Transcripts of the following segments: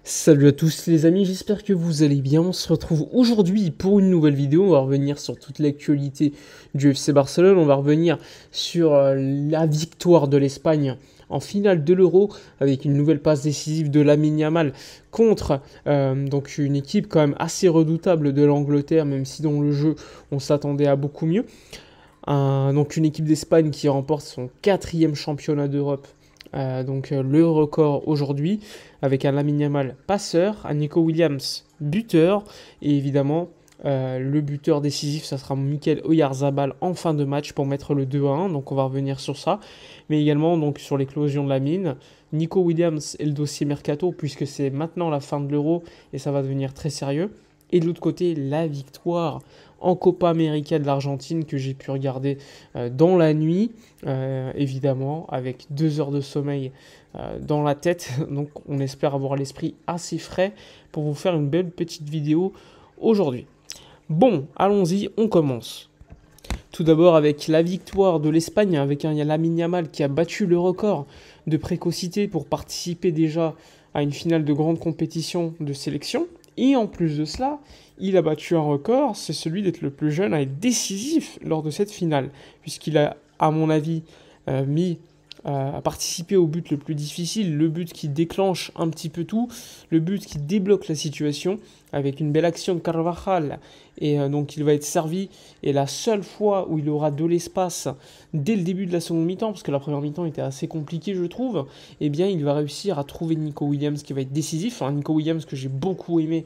Salut à tous les amis, j'espère que vous allez bien. On se retrouve aujourd'hui pour une nouvelle vidéo. On va revenir sur toute l'actualité du FC Barcelone. On va revenir sur la victoire de l'Espagne en finale de l'Euro avec une nouvelle passe décisive de Lamine Yamal contre donc une équipe quand même assez redoutable de l'Angleterre, même si dans le jeu on s'attendait à beaucoup mieux. Donc une équipe d'Espagne qui remporte son 4e championnat d'Europe. Le record aujourd'hui avec un Lamine Yamal passeur, un Nico Williams buteur et évidemment le buteur décisif ça sera Mikel Oyarzabal en fin de match pour mettre le 2-1, donc on va revenir sur ça, mais également donc sur l'éclosion de Lamine. Nico Williams et le dossier Mercato puisque c'est maintenant la fin de l'Euro et ça va devenir très sérieux. Et de l'autre côté, la victoire en Copa América de l'Argentine que j'ai pu regarder dans la nuit, évidemment, avec 2 heures de sommeil dans la tête. Donc on espère avoir l'esprit assez frais pour vous faire une belle petite vidéo aujourd'hui. Bon, allons-y, on commence. Tout d'abord avec la victoire de l'Espagne, avec un Lamine Yamal qui a battu le record de précocité pour participer déjà à une finale de grande compétition de sélection. Et en plus de cela, il a battu un record, c'est celui d'être le plus jeune à être décisif lors de cette finale, puisqu'il a, à mon avis, a participé au but le plus difficile, le but qui déclenche un petit peu tout, le but qui débloque la situation, avec une belle action de Carvajal, et donc il va être servi, et la seule fois où il aura de l'espace dès le début de la seconde mi-temps, parce que la première mi-temps était assez compliquée je trouve, eh bien il va réussir à trouver Nico Williams qui va être décisif, Nico Williams que j'ai beaucoup aimé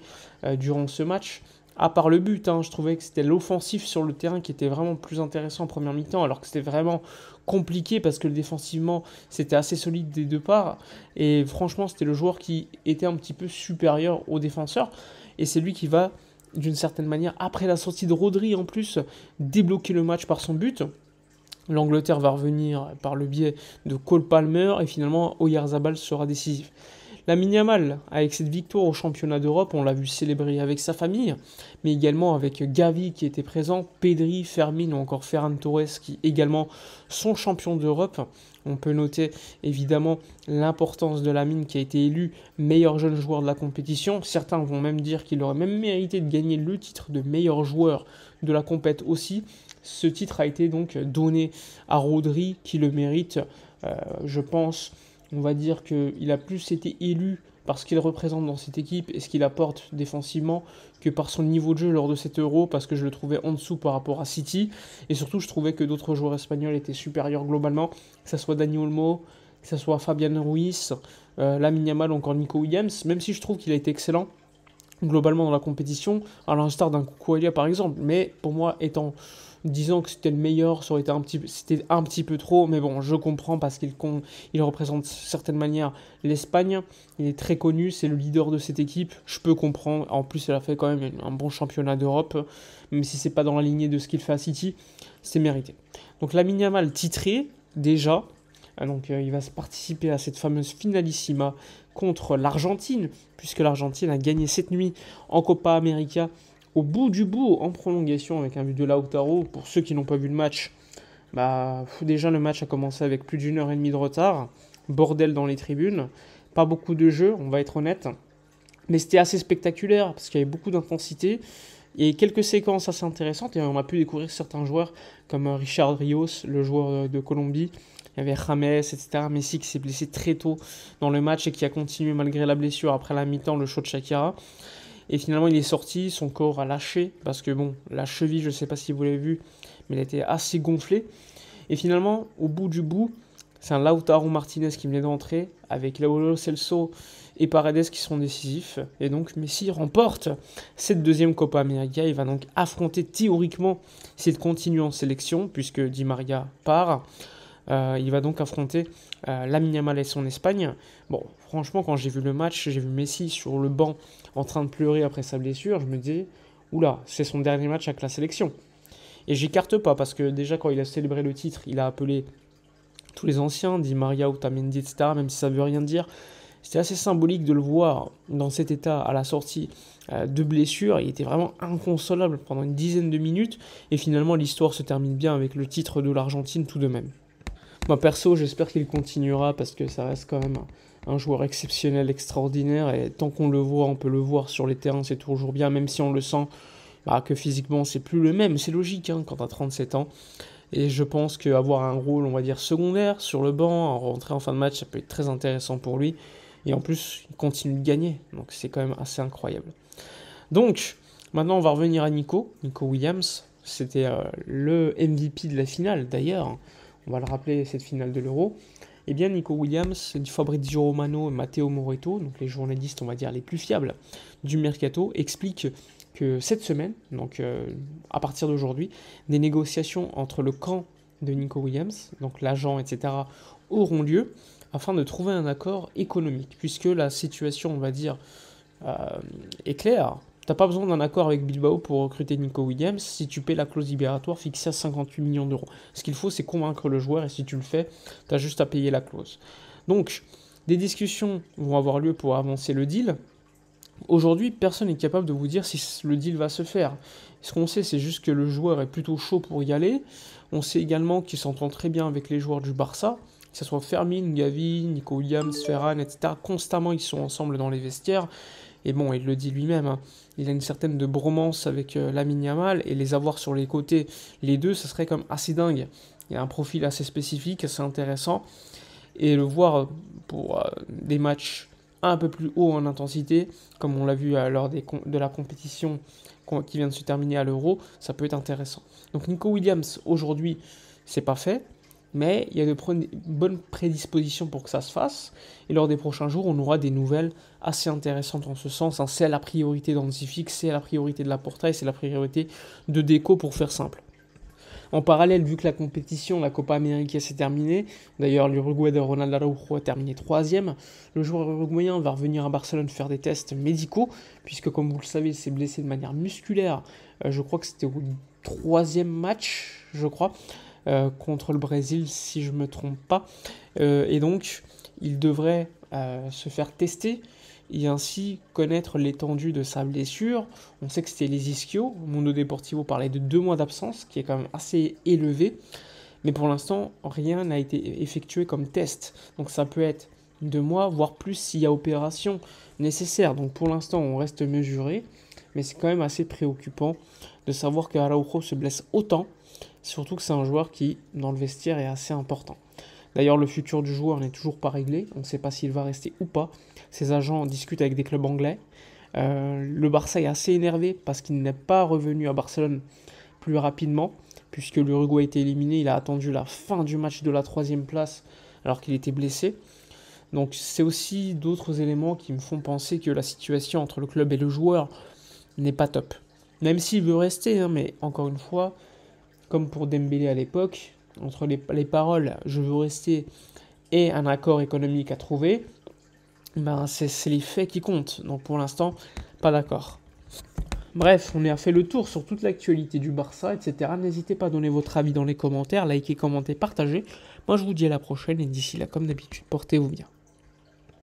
durant ce match. À part le but, je trouvais que c'était l'offensif sur le terrain qui était vraiment plus intéressant en première mi-temps, alors que c'était vraiment compliqué parce que défensivement, c'était assez solide des deux parts. Et franchement, c'était le joueur qui était un petit peu supérieur au défenseur. Et c'est lui qui va, d'une certaine manière, après la sortie de Rodri en plus, débloquer le match par son but. L'Angleterre va revenir par le biais de Cole Palmer et finalement Oyarzabal sera décisif. Lamine Yamal, avec cette victoire au championnat d'Europe, on l'a vu célébrer avec sa famille, mais également avec Gavi qui était présent, Pedri, Fermin ou encore Ferran Torres qui également sont champions d'Europe. On peut noter évidemment l'importance de Lamine qui a été élu meilleur jeune joueur de la compétition. Certains vont même dire qu'il aurait même mérité de gagner le titre de meilleur joueur de la compète aussi. Ce titre a été donc donné à Rodri qui le mérite, je pense. On va dire qu'il a plus été élu par ce qu'il représente dans cette équipe et ce qu'il apporte défensivement que par son niveau de jeu lors de cet Euro, parce que je le trouvais en dessous par rapport à City. Et surtout, je trouvais que d'autres joueurs espagnols étaient supérieurs globalement, que ce soit Dani Olmo, que ce soit Fabian Ruiz, Lamine Yamal ou encore Nico Williams, même si je trouve qu'il a été excellent globalement dans la compétition, à l'instar d'un Cucurella par exemple. Mais pour moi, disant que c'était le meilleur, c'était un petit peu trop, mais bon, je comprends parce qu'il représente de certaine manière l'Espagne, il est très connu, c'est le leader de cette équipe, je peux comprendre, en plus il a fait quand même un bon championnat d'Europe, même si c'est pas dans la lignée de ce qu'il fait à City, c'est mérité. Donc Lamine Yamal titré, déjà, il va participer à cette fameuse finalissima contre l'Argentine, puisque l'Argentine a gagné cette nuit en Copa América, au bout du bout, en prolongation avec un but de Lautaro. Pour ceux qui n'ont pas vu le match, déjà le match a commencé avec plus d'1 heure et demie de retard, bordel dans les tribunes, pas beaucoup de jeu, on va être honnête, mais c'était assez spectaculaire parce qu'il y avait beaucoup d'intensité et quelques séquences assez intéressantes, et on a pu découvrir certains joueurs comme Richard Rios, le joueur de Colombie. Il y avait James, etc. Messi qui s'est blessé très tôt dans le match et qui a continué malgré la blessure après la mi-temps, le show de Shakira. Et finalement, il est sorti, son corps a lâché, parce que bon, la cheville, je ne sais pas si vous l'avez vu, mais elle était assez gonflée. Et finalement, au bout du bout, c'est un Lautaro Martinez qui venait d'entrer, avec Lo Celso et Paredes qui sont décisifs. Et donc, Messi remporte cette deuxième Copa América. Il va donc affronter théoriquement, s'il continue en sélection, puisque Di Maria part. Il va donc affronter Lamine Yamal et son Espagne. Bon, franchement, quand j'ai vu le match, j'ai vu Messi sur le banc en train de pleurer après sa blessure, je me disais, oula, c'est son dernier match avec la sélection. Et j'écarte pas, parce que déjà quand il a célébré le titre, il a appelé tous les anciens, Di Maria, Otamendi, etc., même si ça veut rien dire. C'était assez symbolique de le voir dans cet état à la sortie de blessure. Il était vraiment inconsolable pendant une dizaine de minutes. Et finalement, l'histoire se termine bien avec le titre de l'Argentine tout de même. Moi perso, j'espère qu'il continuera parce que ça reste quand même un joueur exceptionnel, extraordinaire, et tant qu'on le voit, on peut le voir sur les terrains, c'est toujours bien, même si on le sent que physiquement c'est plus le même, c'est logique hein, quand tu as 37 ans. Et je pense qu'avoir un rôle, on va dire, secondaire sur le banc, rentrer en fin de match, ça peut être très intéressant pour lui. Et en plus, il continue de gagner, donc c'est quand même assez incroyable. Donc, maintenant on va revenir à Nico Williams. C'était le MVP de la finale d'ailleurs, on va le rappeler, cette finale de l'Euro. Eh bien, Nico Williams, Fabrizio Romano et Matteo Moretto, donc les journalistes, on va dire, les plus fiables du mercato, expliquent que cette semaine, donc à partir d'aujourd'hui, des négociations entre le camp de Nico Williams, donc l'agent, etc., auront lieu afin de trouver un accord économique, puisque la situation, on va dire, est claire. T'as pas besoin d'un accord avec Bilbao pour recruter Nico Williams si tu paies la clause libératoire fixée à 58 millions d'euros. Ce qu'il faut, c'est convaincre le joueur, et si tu le fais, tu as juste à payer la clause. Donc, des discussions vont avoir lieu pour avancer le deal. Aujourd'hui, personne n'est capable de vous dire si le deal va se faire. Ce qu'on sait, c'est juste que le joueur est plutôt chaud pour y aller. On sait également qu'il s'entend très bien avec les joueurs du Barça, que ce soit Fermin, Gavi, Nico Williams, Ferran, etc. Constamment, ils sont ensemble dans les vestiaires. Et bon, il le dit lui-même, hein, il a une certaine de bromance avec Lamine Yamal, et les avoir sur les côtés, les deux, ça serait comme assez dingue. Il a un profil assez spécifique, assez intéressant, et le voir pour des matchs un peu plus haut en intensité, comme on l'a vu lors de la compétition qui vient de se terminer à l'Euro, ça peut être intéressant. Donc Nico Williams, aujourd'hui, c'est pas fait, mais il y a de bonnes prédispositions pour que ça se fasse, et lors des prochains jours, on aura des nouvelles assez intéressantes en ce sens. Hein. C'est la priorité d'Hansi, c'est la priorité de Laporta, et c'est la priorité de Deco, pour faire simple. En parallèle, vu que la compétition, la Copa América s'est terminée, d'ailleurs l'Uruguay de Ronald Araujo a terminé 3e, le joueur uruguayen va revenir à Barcelone faire des tests médicaux, puisque comme vous le savez, il s'est blessé de manière musculaire, je crois que c'était au 3e match, je crois, contre le Brésil, si je ne me trompe pas, et donc il devrait se faire tester, et ainsi connaître l'étendue de sa blessure. On sait que c'était les ischios. Mundo Deportivo parlait de 2 mois d'absence, qui est quand même assez élevé. Mais pour l'instant, rien n'a été effectué comme test. Donc ça peut être 2 mois, voire plus s'il y a opération nécessaire. Donc pour l'instant, on reste mesuré. Mais c'est quand même assez préoccupant de savoir que Araujo se blesse autant. Surtout que c'est un joueur qui, dans le vestiaire, est assez important. D'ailleurs, le futur du joueur n'est toujours pas réglé. On ne sait pas s'il va rester ou pas. Ses agents discutent avec des clubs anglais. Le Barça est assez énervé parce qu'il n'est pas revenu à Barcelone plus rapidement, puisque l'Uruguay a été éliminé. Il a attendu la fin du match de la 3e place alors qu'il était blessé. Donc c'est aussi d'autres éléments qui me font penser que la situation entre le club et le joueur n'est pas top. Même s'il veut rester, hein, mais encore une fois, comme pour Dembélé à l'époque, entre les paroles « je veux rester » et un accord économique à trouver, ben c'est les faits qui comptent. Donc pour l'instant, pas d'accord. Bref, on a fait le tour sur toute l'actualité du Barça, etc. N'hésitez pas à donner votre avis dans les commentaires, likez, commentez, partagez. Moi je vous dis à la prochaine, et d'ici là, comme d'habitude, portez-vous bien.